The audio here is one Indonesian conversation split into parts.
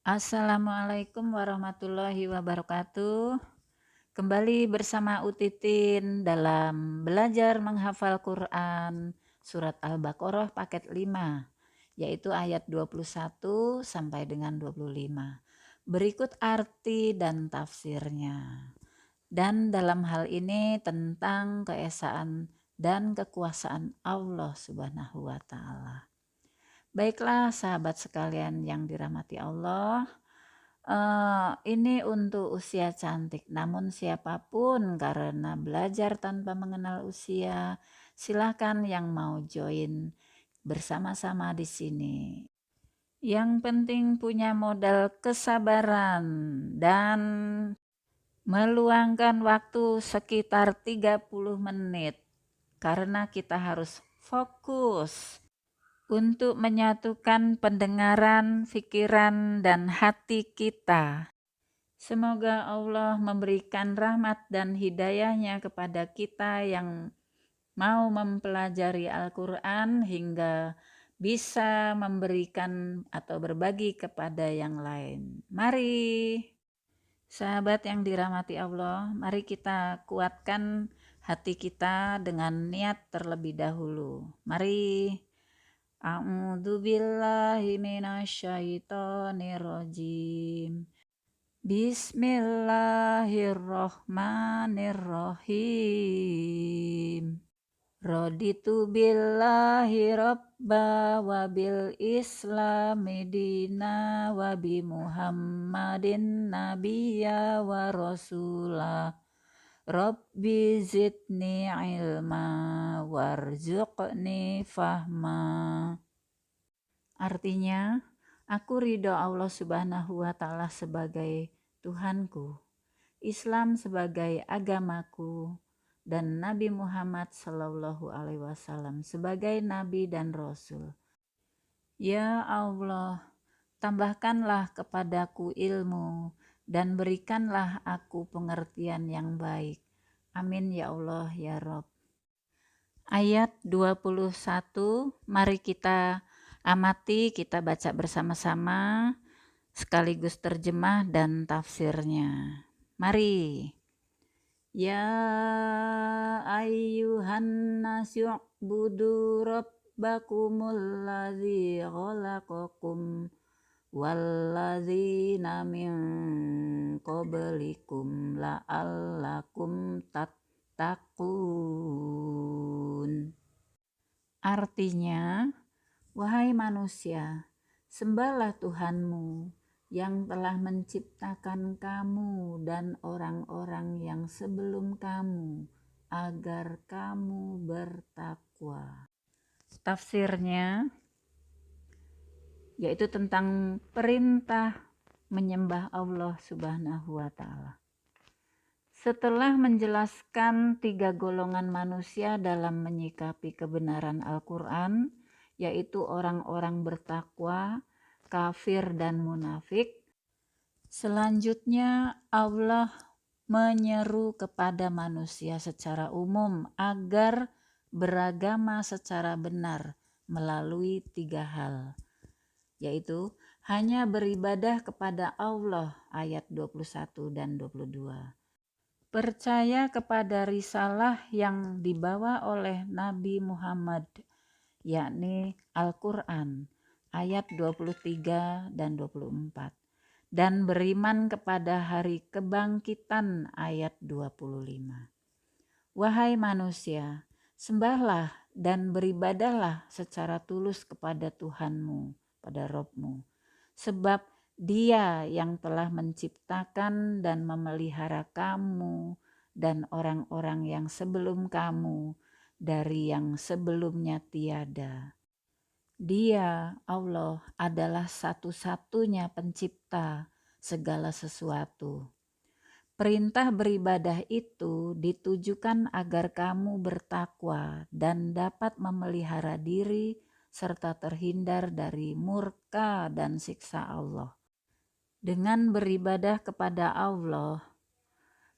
Assalamualaikum warahmatullahi wabarakatuh. Kembali bersama Utitin dalam belajar menghafal Quran surat Al-Baqarah paket 5, yaitu ayat 21 sampai dengan 25. Berikut arti dan tafsirnya. Dan dalam hal ini tentang keesaan dan kekuasaan Allah Subhanahu wa taala. Baiklah sahabat sekalian yang dirahmati Allah, ini untuk usia cantik, namun siapapun karena belajar tanpa mengenal usia, silakan yang mau join bersama-sama di sini. Yang penting punya modal kesabaran dan meluangkan waktu sekitar 30 menit karena kita harus fokus untuk menyatukan pendengaran, pikiran, dan hati kita. Semoga Allah memberikan rahmat dan hidayahnya kepada kita yang mau mempelajari Al-Quran hingga bisa memberikan atau berbagi kepada yang lain. Mari, sahabat yang dirahmati Allah, mari kita kuatkan hati kita dengan niat terlebih dahulu. Mari. A'udzu billahi minasyaitonir rajim. Bismillahirrahmanirrahim. Raditu billahi rabba wa bil islami dina wa bi Muhammadin nabiyya wa rasulah. Rabbi zidni ilma warzuqni fahma. Artinya, aku ridho Allah Subhanahu wa taala sebagai Tuhanku, Islam sebagai agamaku, dan Nabi Muhammad sallallahu alaihi wasallam sebagai nabi dan rasul. Ya Allah, tambahkanlah kepadaku ilmu dan berikanlah aku pengertian yang baik. Amin ya Allah ya Rabb. Ayat 21, mari kita amati, kita baca bersama-sama sekaligus terjemah dan tafsirnya. Mari. Ya ayyuhan nasyu'budu rabbakumul ladzi khalaqakum walladzina min qablikum la'allakum tattaqun. Artinya, wahai manusia, sembahlah Tuhanmu yang telah menciptakan kamu dan orang-orang yang sebelum kamu agar kamu bertakwa. Tafsirnya yaitu tentang perintah menyembah Allah Subhanahu wa taala. Setelah menjelaskan 3 golongan manusia dalam menyikapi kebenaran Al-Quran, yaitu orang-orang bertakwa, kafir, dan munafik, selanjutnya Allah menyeru kepada manusia secara umum agar beragama secara benar melalui 3 hal, yaitu hanya beribadah kepada Allah ayat 21 dan 22. Percaya kepada risalah yang dibawa oleh Nabi Muhammad, yakni Al-Quran ayat 23 dan 24. Dan beriman kepada hari kebangkitan ayat 25. Wahai manusia, sembahlah dan beribadahlah secara tulus kepada Tuhanmu, pada Robmu, sebab Dia yang telah menciptakan dan memelihara kamu dan orang-orang yang sebelum kamu dari yang sebelumnya tiada. Dia, Allah, adalah satu-satunya pencipta segala sesuatu. Perintah beribadah itu ditujukan agar kamu bertakwa dan dapat memelihara diri serta terhindar dari murka dan siksa Allah. Dengan beribadah kepada Allah,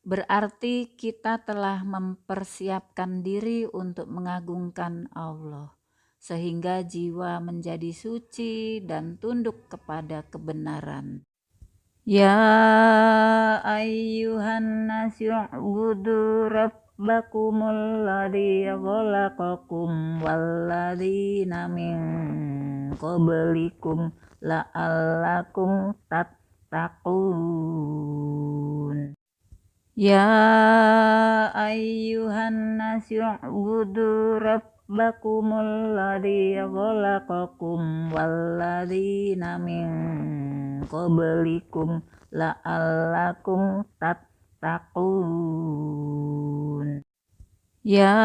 berarti kita telah mempersiapkan diri untuk mengagungkan Allah, sehingga jiwa menjadi suci dan tunduk kepada kebenaran. Ya ayyuhan nasu ubudu rabbakumul ladzi khalaqakum walladzina min qablikum la'allakum tattaqun. Ya ayyuhan nasu ubudu rabbakumul ladzi khalaqakum walladzina min qablikum la'allakum tattaqun. Ya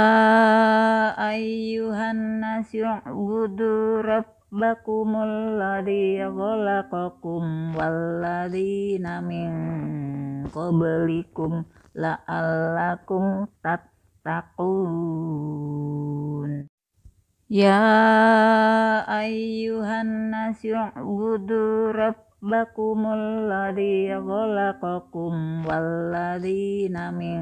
ayyuhan nasu ubudu rabbakumul ladzi khalaqakum walladzina min qablikum la'allakum tattaqun. Ya ayyuhan nasu ubudu rabbakumul ladzi khalaqakum walladzina min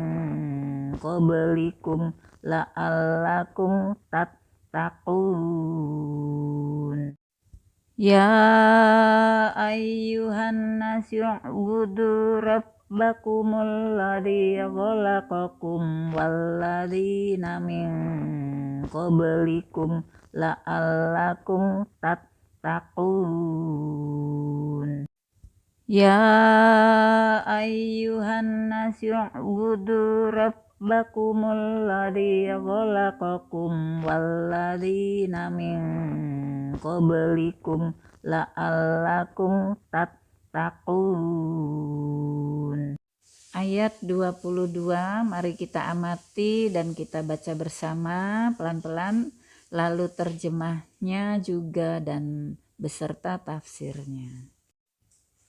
qablikum la'allakum tattaqun. Ya ayyuhan nasu ubudu rabbakumul ladzi khalaqakum walladzina min qablikum la'allakum tattaqun. Ya ayyuhan nasu ubudu rabbakumul ladzi khalaqakum walladzina min qablikum la'allakum tattaqun. Ayat 22, mari kita amati dan kita baca bersama pelan-pelan, lalu terjemahnya juga dan beserta tafsirnya.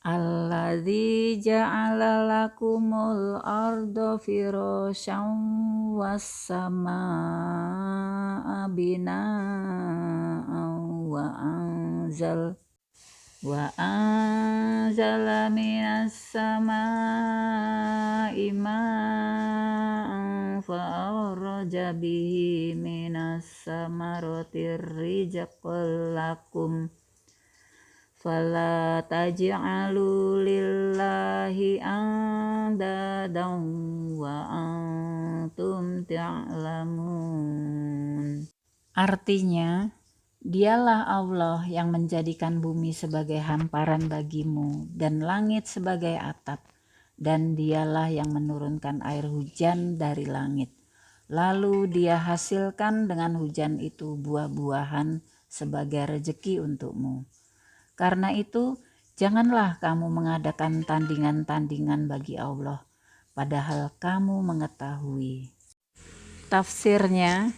Alladzi ja'ala lakumul arda firasyan was samaa'a bina'an wa anzala minas samaa'i ma'an fa'akhraja bihi minas samarati rizqan lakum fala taj'alu lillahi andadan wa antum ta'lamun. Artinya, dialah Allah yang menjadikan bumi sebagai hamparan bagimu dan langit sebagai atap, dan dialah yang menurunkan air hujan dari langit. Lalu dia hasilkan dengan hujan itu buah-buahan sebagai rejeki untukmu. Karena itu, janganlah kamu mengadakan tandingan-tandingan bagi Allah, padahal kamu mengetahui. Tafsirnya,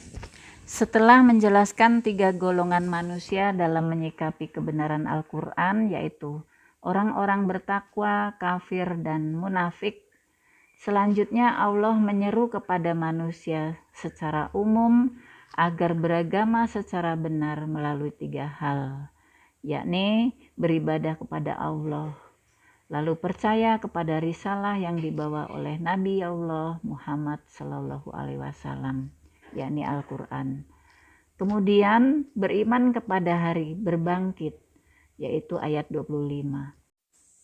setelah menjelaskan 3 golongan manusia dalam menyikapi kebenaran Al-Quran, yaitu orang-orang bertakwa, kafir, dan munafik, selanjutnya Allah menyeru kepada manusia secara umum agar beragama secara benar melalui 3 hal, yakni beribadah kepada Allah, lalu percaya kepada risalah yang dibawa oleh Nabi Allah Muhammad Sallallahu Alaihi Wasallam, yakni Al-Quran. Kemudian beriman kepada hari berbangkit, yaitu ayat 25.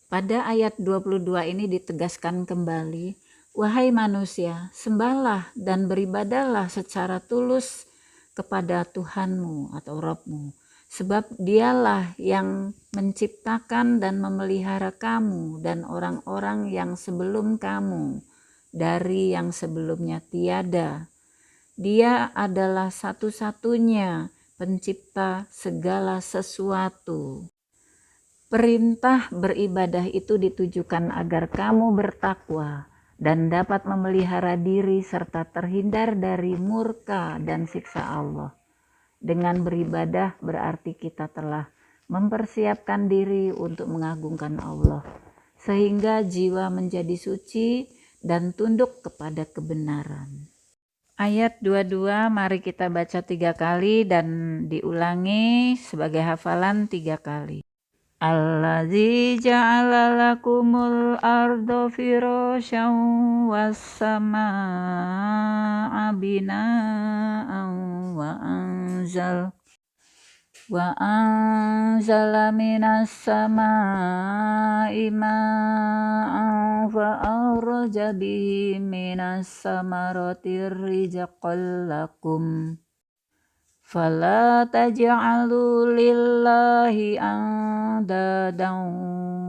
Pada ayat 22 ini ditegaskan kembali, wahai manusia, sembahlah dan beribadahlah secara tulus kepada Tuhanmu atau Rabbmu, sebab dialah yang menciptakan dan memelihara kamu dan orang-orang yang sebelum kamu dari yang sebelumnya tiada. Dia adalah satu-satunya pencipta segala sesuatu. Perintah beribadah itu ditujukan agar kamu bertakwa dan dapat memelihara diri serta terhindar dari murka dan siksa Allah. Dengan beribadah berarti kita telah mempersiapkan diri untuk mengagungkan Allah, sehingga jiwa menjadi suci dan tunduk kepada kebenaran. Ayat 22 mari kita baca 3 kali dan diulangi sebagai hafalan 3 kali. Alladzi ja'ala lakumul arda firasyan was samaa'a bina'an wa Wa anzala minas samaa'i ma'an fa akhraja bihi minas samarati rizqan lakum fala taj'alu lillahi andadan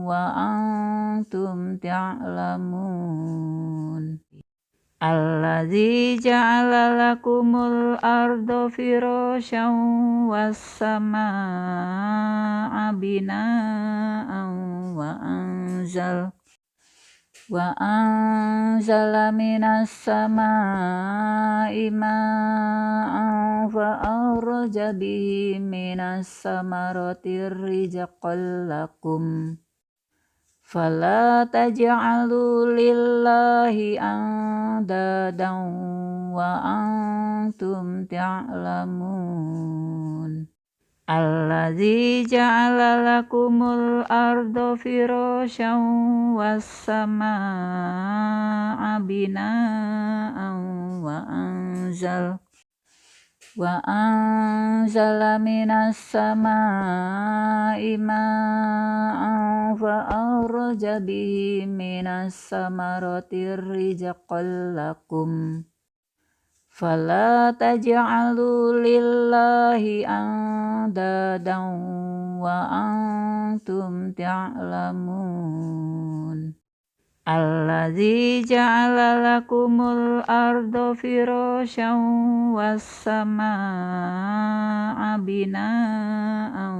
wa antum ta'lamun. Alladzi ja'ala lakumul arda firasyan was samaa'a bina'an wa anzala minas samaa'i ma'an fa akhraja bihi minas samarati rizqan lakum fala taj'alu lillahi andadan wa antum ta'lamun. Alladzi ja'ala lakumul arda firasyan was samaa'a bina'an wa anzala minas samaa'i ma'an fa akhraja bihi minas samarati rizqan lakum fala taj'alu lillahi andadan wa antum ta'lamun. Alladzi ja'ala lakumul arda firasyan was samaa'a bina'an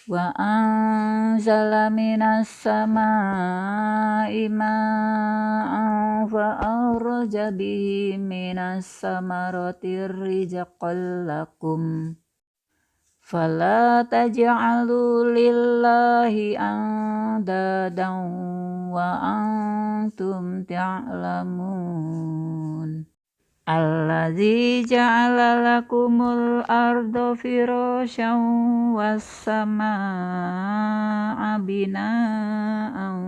wa anzala minas samaa'i ma'an fa akhraja bihi minas samarati rizqan lakum fala taj'alu lillahi andadan wa antum ta'lamun. Alladzi ja'ala lakumul arda firasyan was samaa'a bina'an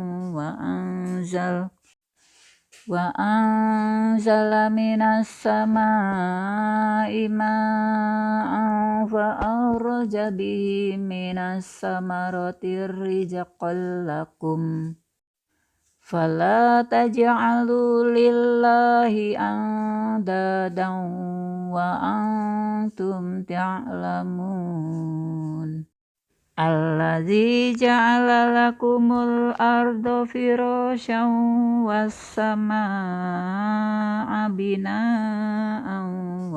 wa anzala minas samaa'i ma'an fa akhraja bihi minas samarati rizqan lakum fala taj'alu lillahi andadan wa antum ta'lamun. Alladzi ja'ala lakumul arda firasyan was samaa'a bina'an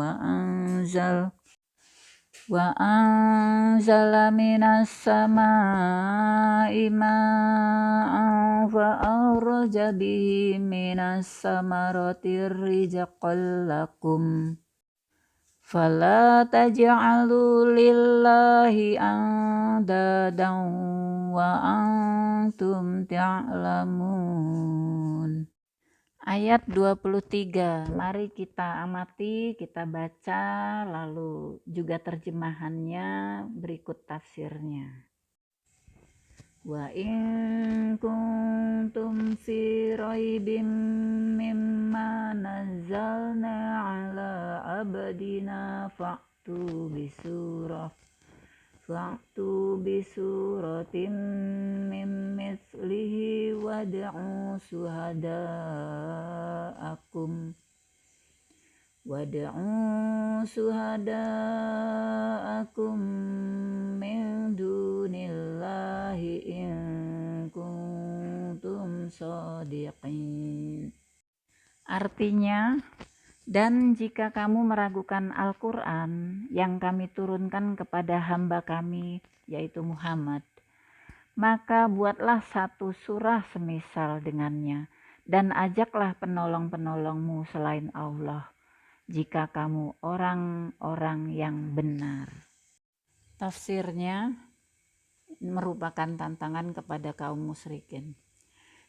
wa anzala minas samaa'i ma'an fa akhraja bihi minas samarati rizqan lakum fala taj'alu lillahi andadan wa antum ta'lamun. Ayat 23, mari kita amati, kita baca, lalu juga terjemahannya, berikut tafsirnya. Wa in kuntum fi raibim mimma nazzalna ala abdina fa'tu bisuratin min mithlihi wad'u suhada'akum min dunillahi in kuntum shadiqin. Artinya, dan jika kamu meragukan Al-Quran yang kami turunkan kepada hamba kami, yaitu Muhammad, maka buatlah satu surah semisal dengannya, dan ajaklah penolong-penolongmu selain Allah, jika kamu orang-orang yang benar. Tafsirnya merupakan tantangan kepada kaum musyrikin.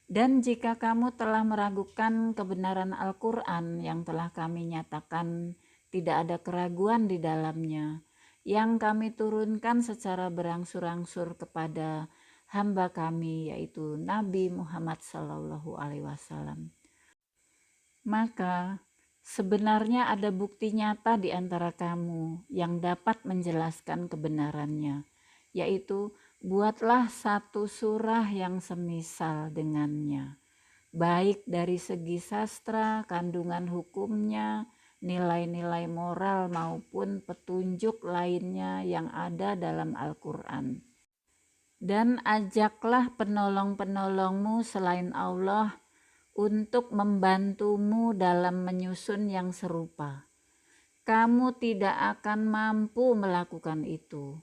Dan jika kamu telah meragukan kebenaran Al-Quran yang telah kami nyatakan tidak ada keraguan di dalamnya, yang kami turunkan secara berangsur-angsur kepada hamba kami, yaitu Nabi Muhammad SAW, maka Sebenarnya ada bukti nyata di antara kamu yang dapat menjelaskan kebenarannya, yaitu buatlah satu surah yang semisal dengannya, baik dari segi sastra, kandungan hukumnya, nilai-nilai moral maupun petunjuk lainnya yang ada dalam Al-Quran. Dan ajaklah penolong-penolongmu selain Allah untuk membantumu dalam menyusun yang serupa. Kamu tidak akan mampu melakukan itu.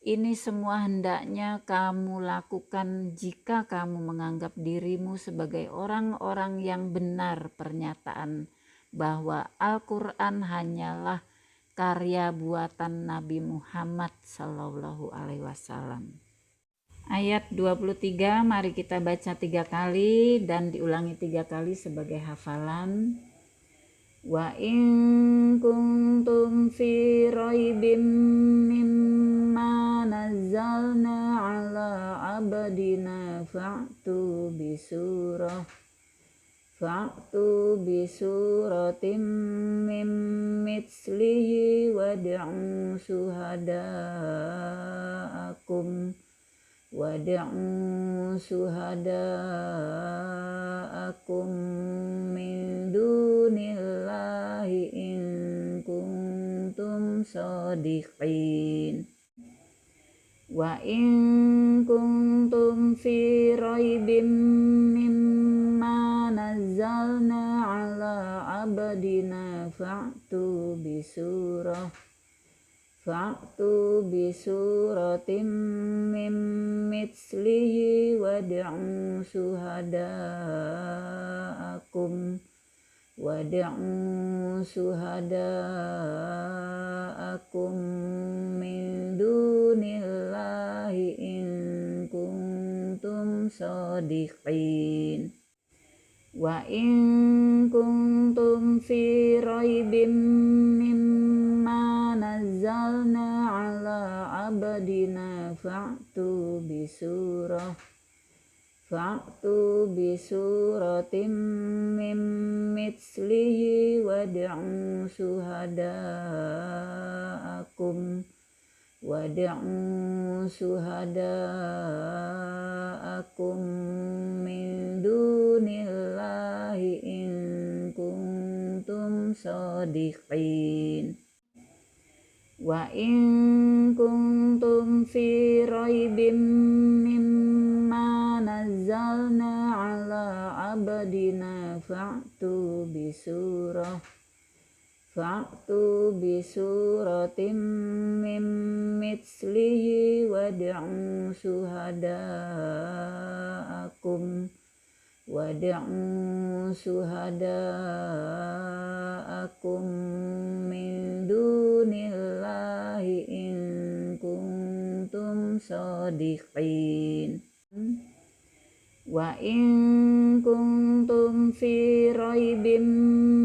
Ini semua hendaknya kamu lakukan jika kamu menganggap dirimu sebagai orang-orang yang benar pernyataan bahwa Al-Quran hanyalah karya buatan Nabi Muhammad SAW. Ayat 23, mari kita baca 3 kali dan diulangi 3 kali sebagai hafalan. Wa in kuntum fi raibim mimma nazzalna ala abdina fa'tu bisuratim min mithlihi wad'u syuhada'akum min dunillahi in kuntum shadiqin. Wa in kuntum fi raibim mimma nazzalna ala abdina fa'tu bisuratim min mithlihi wad'u syuhada'akum min dunillahi in kuntum shadiqin. Wa in kuntum fi raibim mimma nazzalna ala abdina fa'tu bisuratim min mithlihi wad'u syuhada'akum min dunillahi in kuntum shadiqin. Wa in kuntum fi raibim mimma nazzalna ala abdina fa'tu bisuratim min mithlihi wad'u syuhada'akum min dunillahi in kuntum shadiqin. Wa in kuntum fi raibim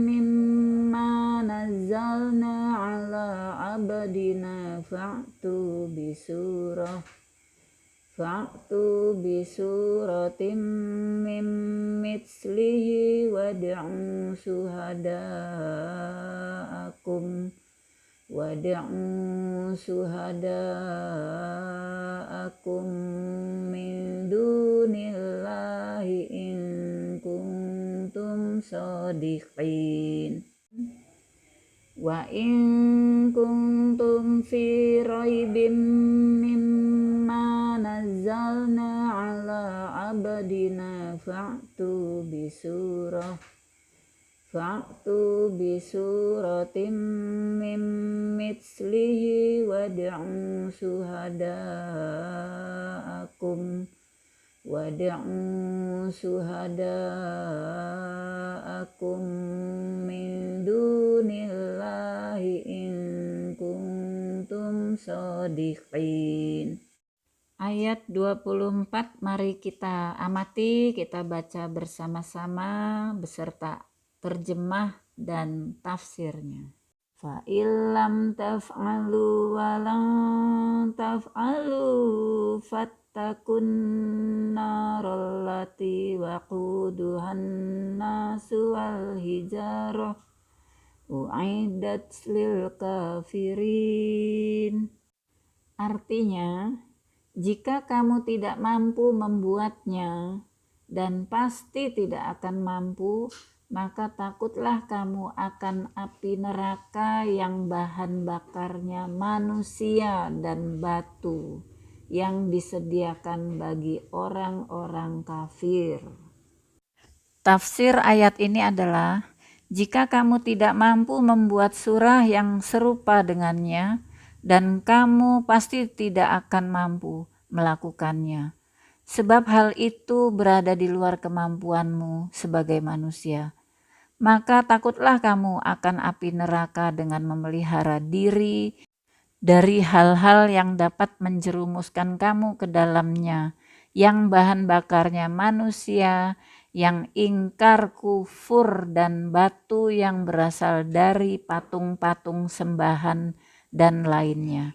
mimma nazzalna ala abdina fa'tu bisuratim min mithlihi wad'u syuhada'akum min dunillahi in kuntum shadiqin. Wa in kuntum fi raibim mimma nazzalna ala abdina fa'tu bisuratim min mithlihi wad'u syuhada'akum min dunillahi in kuntum shadiqin. Ayat 24, mari kita amati, kita baca bersama-sama beserta terjemah dan tafsirnya. Fa illam taf'alu wa lan taf'alu fattakun narallati waquduhan nasu wal hijarah u'iddat lil kafirin. Artinya, jika kamu tidak mampu membuatnya dan pasti tidak akan mampu, maka takutlah kamu akan api neraka yang bahan bakarnya manusia dan batu yang disediakan bagi orang-orang kafir. Tafsir ayat ini adalah, jika kamu tidak mampu membuat surah yang serupa dengannya, dan kamu pasti tidak akan mampu melakukannya, sebab hal itu berada di luar kemampuanmu sebagai manusia. Maka takutlah kamu akan api neraka dengan memelihara diri dari hal-hal yang dapat menjerumuskan kamu ke dalamnya, yang bahan bakarnya manusia, yang ingkar kufur, dan batu yang berasal dari patung-patung sembahan dan lainnya,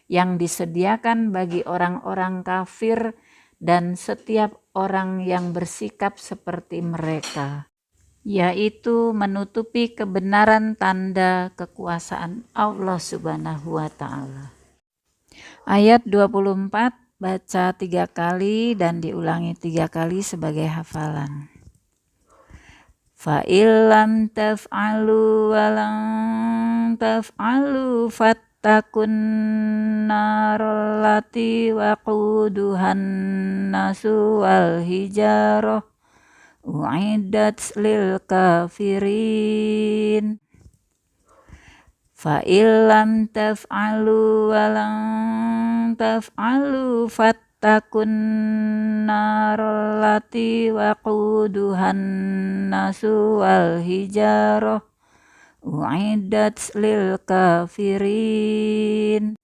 yang disediakan bagi orang-orang kafir dan setiap orang yang bersikap seperti mereka, yaitu menutupi kebenaran tanda kekuasaan Allah Subhanahu wa Ta'ala. Ayat 24 baca 3 kali dan diulangi 3 kali sebagai hafalan. Fa illam taf'alu wa lam taf'alu fattakun narallati waquduhan nasu wal hijarah u'iddat lil kafirin. Fa illam taf'alu wa lam taf'alu fattakun narallati waquduhan nasu wal hijarah u'iddat lil kafirin.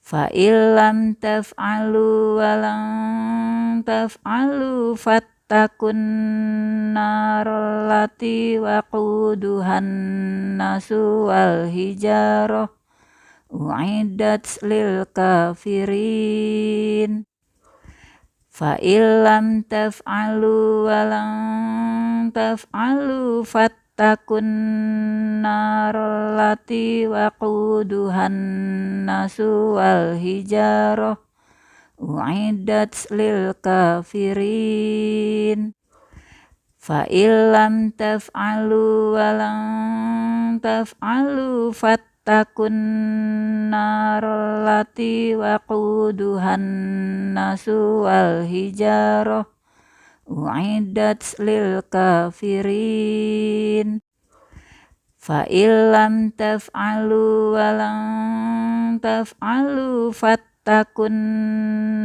Fa illam taf'alu wa lam taf'alu fattakun narallati waquduhan nasu wal hijarah u'iddat lil kafirin. Fa illam taf'alu wa lam taf'alu fattakun narallati waquduhan nasu wal hijarah u'iddat lil kafirin. Fa illam taf'alu wa lam taf'alu fattakun narallati waquduhan nasu wal hijarah u'iddat lil kafirin. Fa illam taf'alu wa lam taf'alu fattakun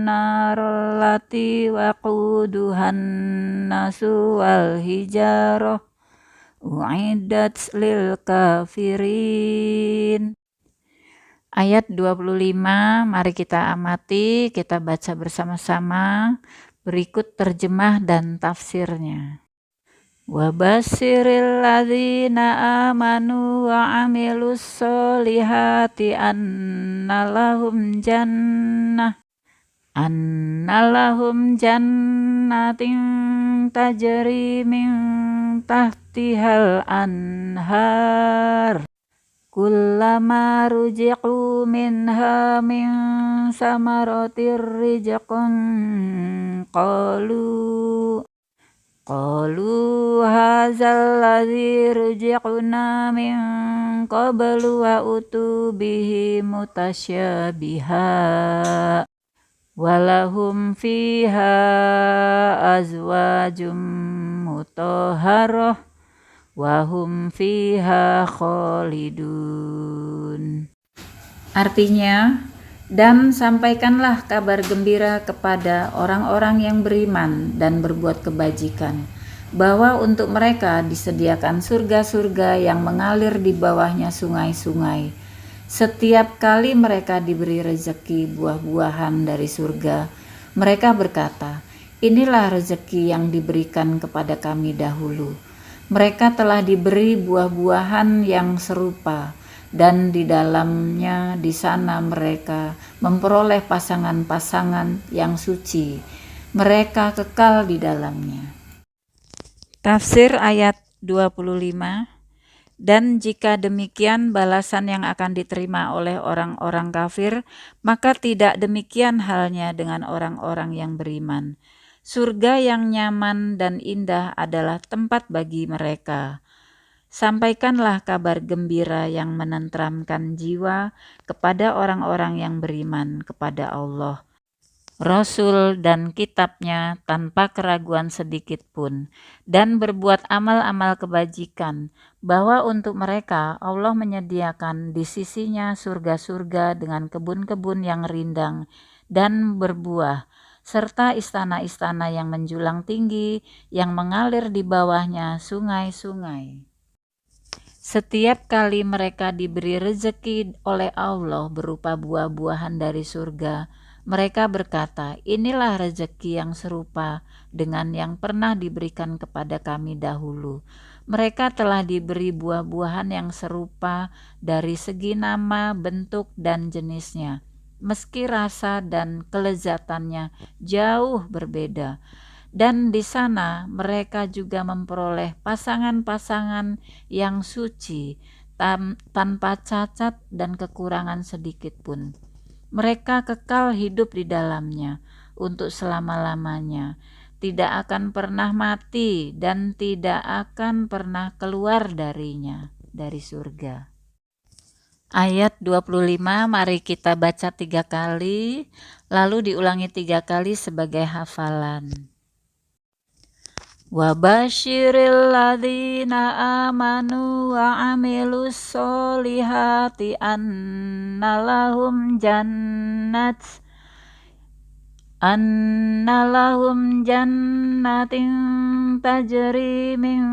narallati waquduhan nasu wal hijarah u'iddat lil kafirin. Ayat 25, mari kita amati, kita baca bersama-sama. Berikut terjemah dan tafsirnya. Wa basyiril ladzina amanu wa amilus solihati annalahum jannatin tajri min tahtihal anhar kullama rujiqu minha min samaratir rizqan qalu hadzal ladzi rujiqna min qablu wa utu bihi mutasyabiha walahum fiha azwajum mutahharah wahum fiha khalidun. Artinya, dan sampaikanlah kabar gembira kepada orang-orang yang beriman dan berbuat kebajikan, bahwa untuk mereka disediakan surga-surga yang mengalir di bawahnya sungai-sungai. Setiap kali mereka diberi rezeki buah-buahan dari surga, mereka berkata, inilah rezeki yang diberikan kepada kami dahulu. Mereka telah diberi buah-buahan yang serupa, dan di dalamnya di sana mereka memperoleh pasangan-pasangan yang suci. Mereka kekal di dalamnya. Tafsir ayat 25. Dan jika demikian balasan yang akan diterima oleh orang-orang kafir, maka tidak demikian halnya dengan orang-orang yang beriman. Surga yang nyaman dan indah adalah tempat bagi mereka. Sampaikanlah kabar gembira yang menenteramkan jiwa kepada orang-orang yang beriman kepada Allah, Rasul dan kitabnya tanpa keraguan sedikit pun, dan berbuat amal-amal kebajikan, bahwa untuk mereka Allah menyediakan di sisinya surga-surga dengan kebun-kebun yang rindang dan berbuah, serta istana-istana yang menjulang tinggi, yang mengalir di bawahnya sungai-sungai. Setiap kali mereka diberi rezeki oleh Allah berupa buah-buahan dari surga, mereka berkata, inilah rezeki yang serupa dengan yang pernah diberikan kepada kami dahulu. Mereka telah diberi buah-buahan yang serupa dari segi nama, bentuk, dan jenisnya, meski rasa dan kelezatannya jauh berbeda. Dan di sana mereka juga memperoleh pasangan-pasangan yang suci, tanpa cacat dan kekurangan sedikit pun. Mereka kekal hidup di dalamnya untuk selama-lamanya, tidak akan pernah mati dan tidak akan pernah keluar darinya, dari surga. Ayat 25, mari kita baca 3 kali, lalu diulangi 3 kali sebagai hafalan. Wa basyiril ladzina amanu wa amilus solihati anna lahum jannatin tajri min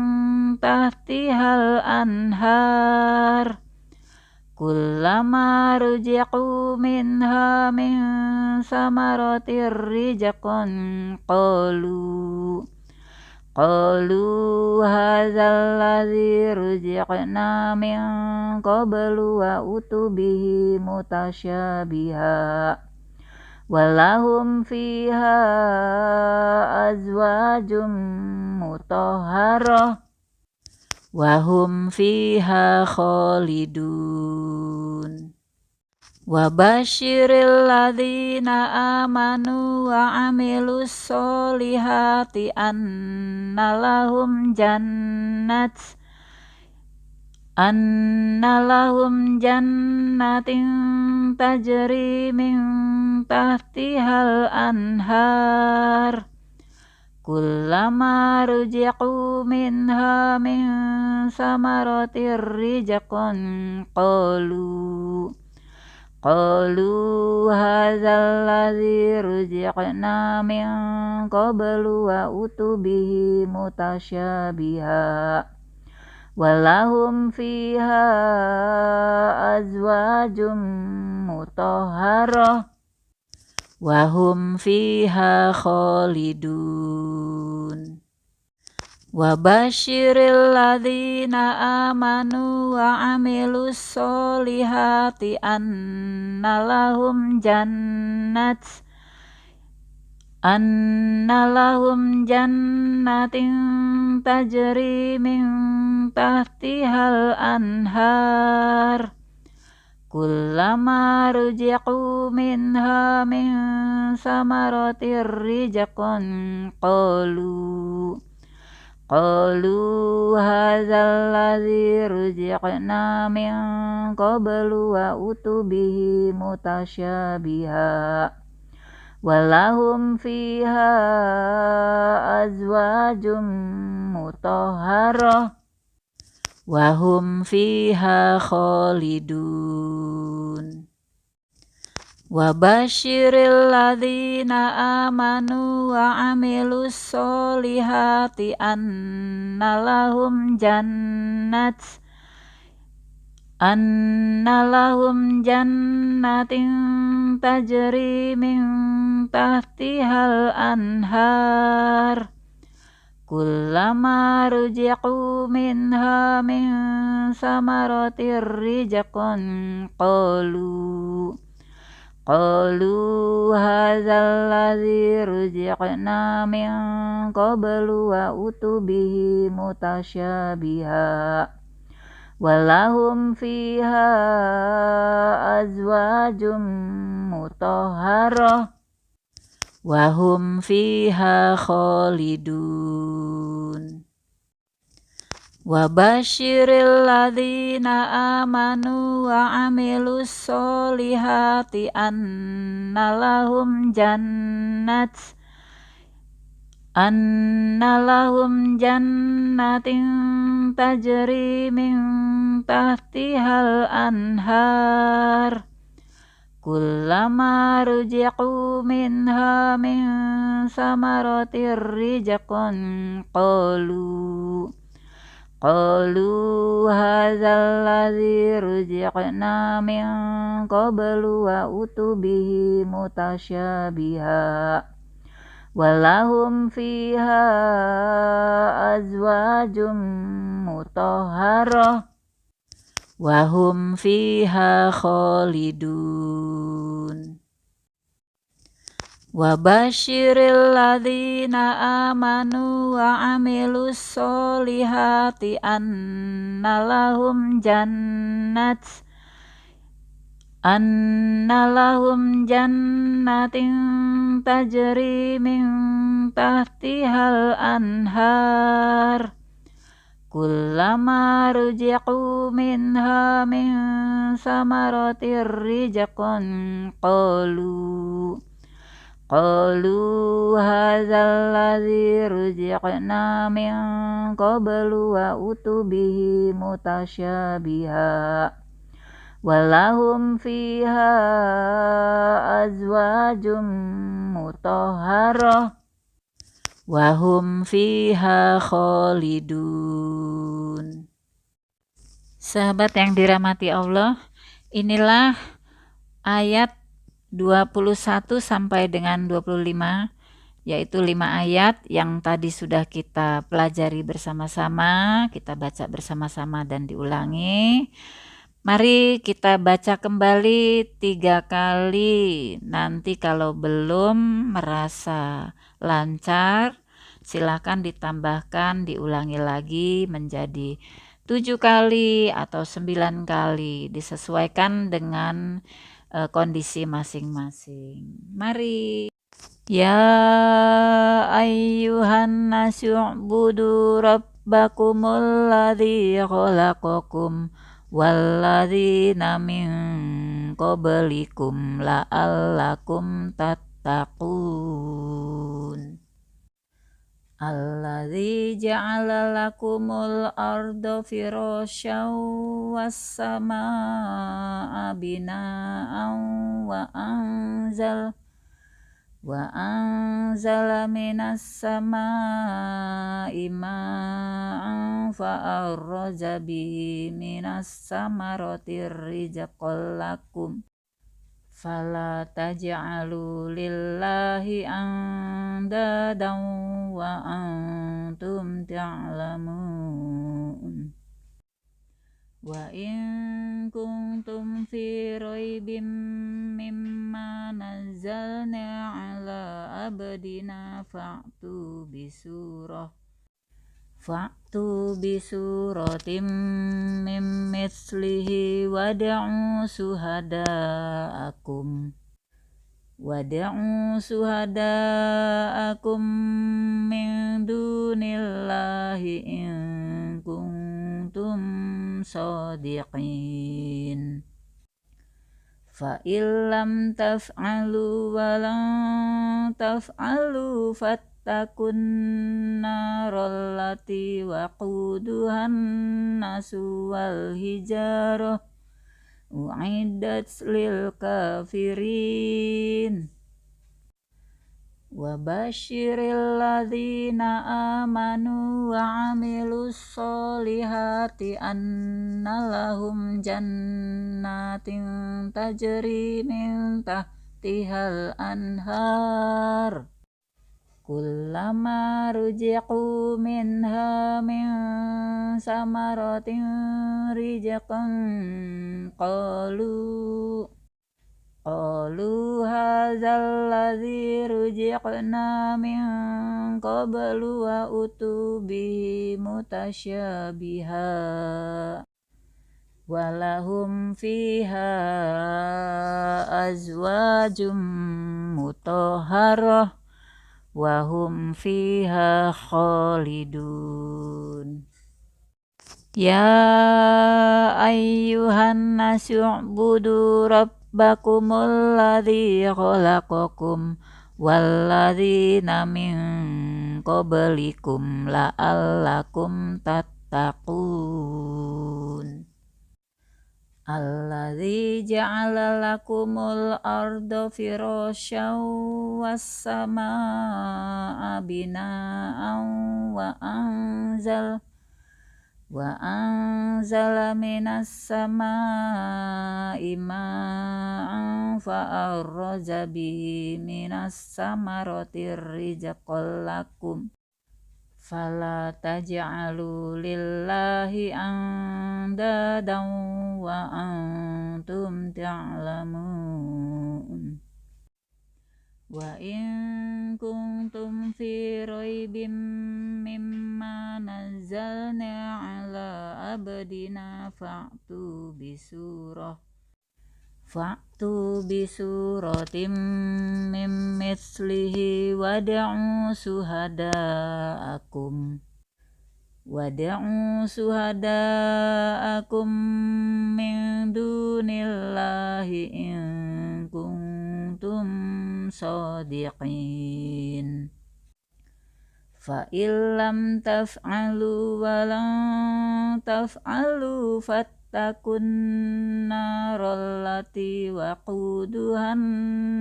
tahtihal anhar kullama ruziqu minha min samaratir rizqan qalu hadzal ladzi ruziqna min qablu wa utubihi mutasyabiha walahum fiha azwajum mutahharah wa hum fiha khalidun. Wa basyiril ladzina amanu wa amilus solihati anna lahum jannatin tajri min tahtihal anhar kullama ruziqu minha min samaratir rizqan qalu hadzal ladzi ruziqna min qablu wa utubihi mutasyabiha walahum fiha azwajum mutahharah wa hum fiha khalidun. Wa basyiril ladzina amanu wa amilus solihati anna lahum jannatin tajri min tahtihal anhar kullama ruziqu minha min samaratir rizqan qalu hadzal ladzi ruziqna min qablu wa utubihi mutasyabiha walahum fiha azwajum mutahharah wa hum fiha khalidun. Wa basyiril ladzina amanu wa amilus solihati anna lahum jannatin tajri min tahtihal anhar kullama ruziqu minha min samaratir rizqan qalu hadzal ladzi ruziqna min qablu wa utubihi mutasyabiha walahum fiha azwajum mutahharah wa hum fiha khalidun. Wa basyiril ladzina amanu wa amilus solihati anna lahum jannatin tajri min tahtihal anhar kullama ruziqu minha min samaratir rizqan qalu hadzal ladzi ruziqna min qablu wa utubihi mutasyabiha walahum fiha azwajum mutahharah wahum fiha khalidun. Wa basyiril ladzina amanu wa amilus solihati anna lahum jannatin tajri min tahtihal anhar kullama ruziqu minha min samaratir rizqan qalu hadzal ladzi ruziqna min qablu wa utubihi mutasyabiha walahum fiha azwajum mutahharah wahum fiha khalidun. Wa basyiril ladzina amanu wa amilus solihati anna lahum jannatin tajri min tahtihal anhar kullama ruziqu minha min samaratir rizqan qalu hadzal ladzi ruziqna min qablu wa utubihi mutasyabiha walahum fiha azwajum mutahharah wahum fiha khalidun. Sahabat yang dirahmati Allah, inilah ayat 21 sampai dengan 25, yaitu 5 ayat yang tadi sudah kita pelajari bersama-sama, kita baca bersama-sama dan diulangi. Mari kita baca kembali 3 kali. Nanti kalau belum merasa lancar, silakan ditambahkan, diulangi lagi menjadi 7 kali atau 9 kali, disesuaikan dengan kondisi masing-masing. Mari. Ya ayyuhan nasyu'budu rabbakumul ladzi khalaqakum walladzina min qablikum la'allakum tattaqun. Alladzi ja'ala lakumul arda firasyan was samaa'a bina'an wa anzala minas samaa'i ma'an fa'arraja bihi minas samarati rizqan lakum fala taj'alu lillahi andadan wa antum ta'lamun. Wa in kuntum fi raibim mimma nazzalna ala abdina fa'tu bisuratim min mithlihi wad'u suhada'akum min dunillahi in kuntum shadiqin. Fa illam taf'alu wa lan taf'alu fattakun naral lati waquduhan nasu wal hijarah u'iddat lil kafirin. Wa basyiril ladzina amanu wa amilus solihati anna lahum jannatin tajri min tahtihal anhar kullama ruziqu minha min samaratin rizqan qalu hadzal ladzi ruziqna min qablu wa utubihi mutasyabiha walahum fiha azwajum mutahharah wahum fiha khalidun. Ya ayyuhan nasu u'budu rabbakumul ladzi khalaqakum walladzina min qablikum la'allakum tattaqun. Alladzi ja'ala lakumul arda firasyan was samaa'a bina'an wa anzala minas samaa'i ma'an fa'arraja bihi minas samarati rizqan lakum fala taj'alu lillahi andadan wa antum ta'lamun. Wa in kuntum fi raibim mimma nazzalna ala abdina fa'tu bisuratim min mithlihi wad'u suhada'akum min dunillahi in kuntum shadiqin. Fa illam taf'alu wa lan taf'alu fattakun naral lati waquduhan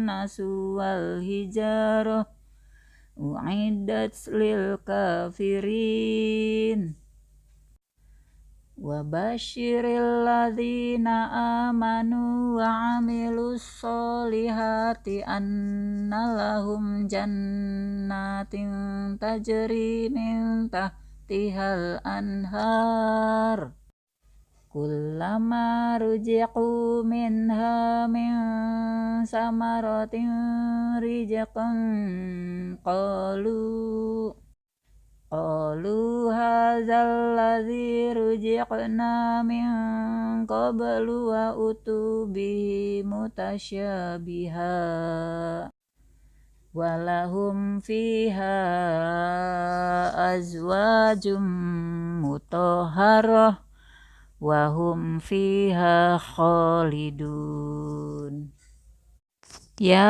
nasu wal hijarah u'iddat lil kafirin. Wa basyiril ladzina amanu wa 'amilus solihati anna lahum jannatin tajri min tahtihal anhar kullama ruziqu minha min samaratin rizqan qalu hadzal ladzi ruziqna min qablu wa utubihi mutasyabiha walahum fiha azwajum mutahharah wahum fiha khalidun. Ya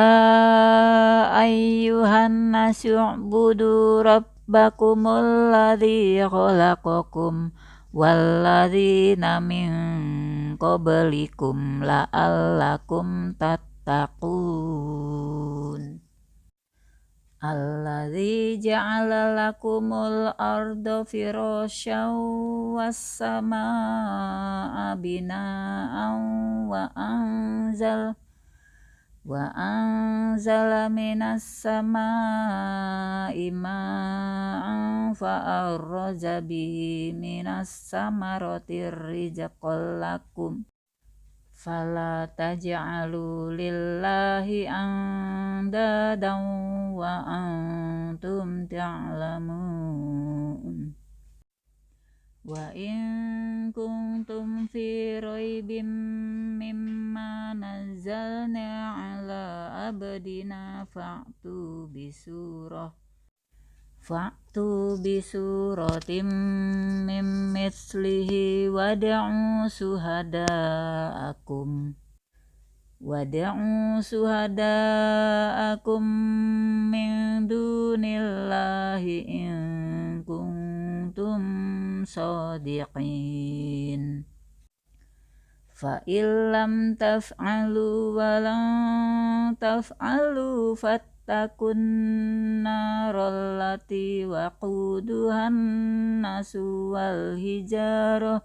ayyuhan nasu u'budu rabbakumul ladzi khalaqakum walladzina min qablikum la'allakum tattaqun. Alladzi ja'ala lakumul arda firasyan was samaa'a bina'an wa anzala minas samaa'i ma'an fa'arraja bihi minas samarati rizqan lakum fala taj'alu lillahi andadan wa antum ta'lamun. Wa in kuntum fi raibim mimma nazzalna ala abdina fa'tu bisuratim min mithlihi wad'u suhada'akum min dunillahi in kuntum shadiqin. Fa illam taf'alu wa lan taf'alu fattakun naral lati waquduhan nasu wal hijarah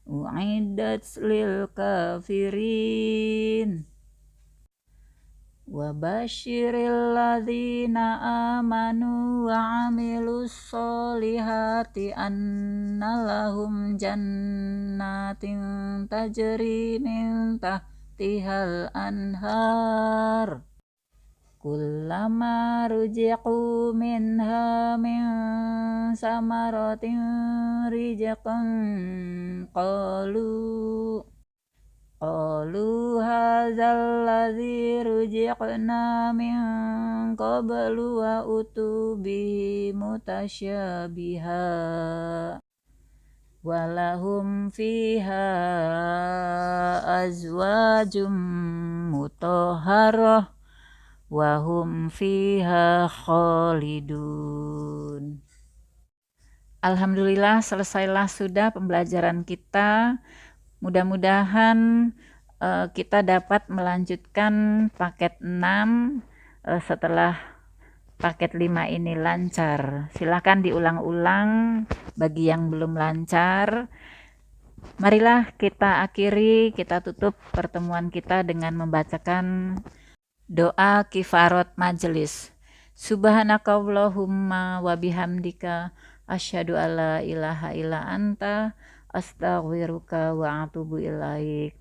u'iddat lil kafirin. Wa basyiril ladzina amanu wa 'amilus solihati anna lahum jannatin tajri min tahtihal anhar kullama ruziqu minha min samaratin rizqan qalu hadzal ladzi ruziqna min qablu wa utubi mutasyabiha walahum fiha azwajum mutahharah wahum fiha khalidun. Alhamdulillah, selesailah sudah pembelajaran kita. Mudah-mudahan kita dapat melanjutkan paket 6 setelah paket 5 ini lancar. Silahkan diulang-ulang bagi yang belum lancar. Marilah kita akhiri, kita tutup pertemuan kita dengan membacakan doa kifarat majelis. Subhanakallahumma wa bihamdika asyhadu alla ilaha illa anta astaghfiruka wa atubu ilaik.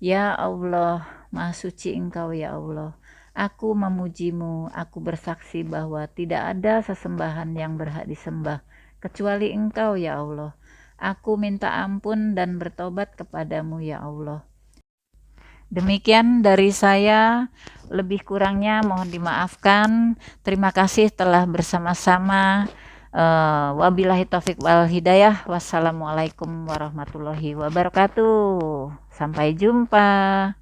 Ya Allah, Maha Suci Engkau ya Allah. Aku memujimu, aku bersaksi bahwa tidak ada sesembahan yang berhak disembah kecuali Engkau ya Allah. Aku minta ampun dan bertobat kepadamu ya Allah. Demikian dari saya, lebih kurangnya mohon dimaafkan. Terima kasih telah bersama-sama. Wabillahi taufik wal hidayah. Wassalamualaikum warahmatullahi wabarakatuh. Sampai jumpa.